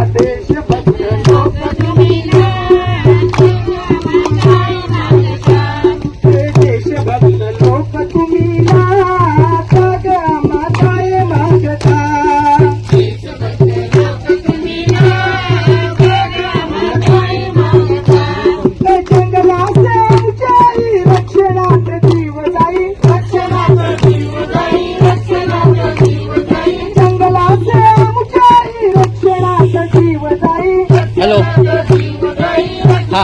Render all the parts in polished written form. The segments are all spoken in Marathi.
देशभक्त लोक तुम्ही ना, देशभक्त लोक तुम्ही ना, काग माताय मागता. जंगलाचे उंचाई रक्षणात जीव जाई, जंगलाचे उंचाई रक्षणात जीव जाई. हॅलो हा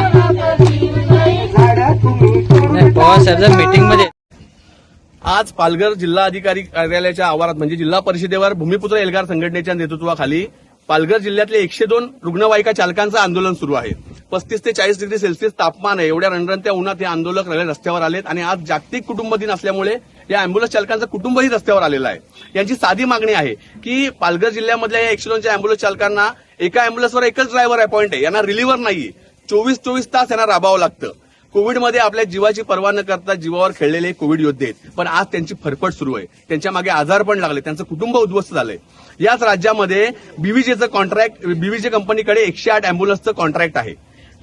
झाडा तुम्ही नाही पवार साहेब मीटिंग मध्ये आज पालघर जिल्हा अधिकारी कार्यालयाच्या आवारात म्हणजे जिल्हा परिषदेवर भूमिपुत्र एल्गार संघटनेच्या नेतृत्वाखाली पालघर जिल्ह्यातले 102 रुग्णवाहिका चालकांचं आंदोलन सुरू आहे. 35 ते 40 डिग्री सेल्सिअस तापमान आहे. एवढ्या रणरणत्या उन्हात हे आंदोलक रस्त्यावर आलेत आणि आज जागतिक कुटुंब दिन असल्यामुळे या अँब्युलन्स चालकांचं कुटुंबही रस्त्यावर आलेलं आहे. यांची साधी मागणी आहे की पालघर जिल्ह्यामधल्या या 102च्या अँब्युलन्स चालकांना एका अँब्युलन्सवर एकच ड्रायव्हर अपॉइंट आहे, यांना रिलिव्हर नाहीये. 24 तास यांना राबावं लागतं. कोविडमध्ये आपल्या जीवाची पर्वा न करता जीवावर खेळलेले कोविड योद्धे आहेत, पण आज त्यांची फरफट सुरू आहे. त्यांच्या मागे आजार पण लागले, त्यांचं कुटुंब उद्ध्वस्त झालंय. याच राज्यामध्ये बीव्हीजेचं कॉन्ट्रॅक्ट, बीव्हीजे कंपनीकडे 108 अँब्युलन्सचं कॉन्ट्रॅक्ट आहे.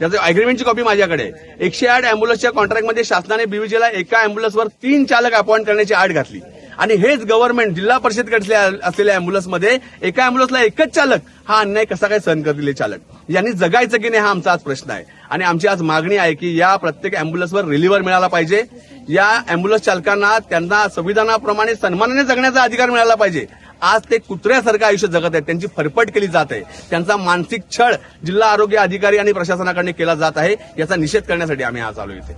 त्याचं अग्रीमेंटची कॉपी माझ्याकडे आहे. 108 अँब्युलन्सच्या कॉन्ट्रॅक्टमध्ये शासनाने बीव्हीजेला एका अँब्युलन्सवर 3 चालक अपॉइंट करण्याची आड घातली आणि हेच गव्हर्नमेंट जिल्हा परिषदकडे असलेल्या अँब्युलन्समध्ये एका अँब्युलन्सला एकच चालक. हा अन्याय कसा काय सहन करतील हे चालक? यांनी जगायचं की नाही हा आमचा आज प्रश्न आहे आणि आमची आज मागणी आहे की या प्रत्येक अँब्युलन्सवर रिलिव्हर मिळाला पाहिजे. या अँब्युलन्स चालकांना त्यांना संविधानाप्रमाणे सन्मानाने जगण्याचा अधिकार मिळाला पाहिजे. आज ते कुत्र्यासारखं आयुष्य जगत आहेत, त्यांची फरफट केली जात आहे, त्यांचा मानसिक छळ जिल्हा आरोग्य अधिकारी आणि प्रशासनाकडे केला जात आहे. याचा निषेध करण्यासाठी आम्ही आज आलो इथे.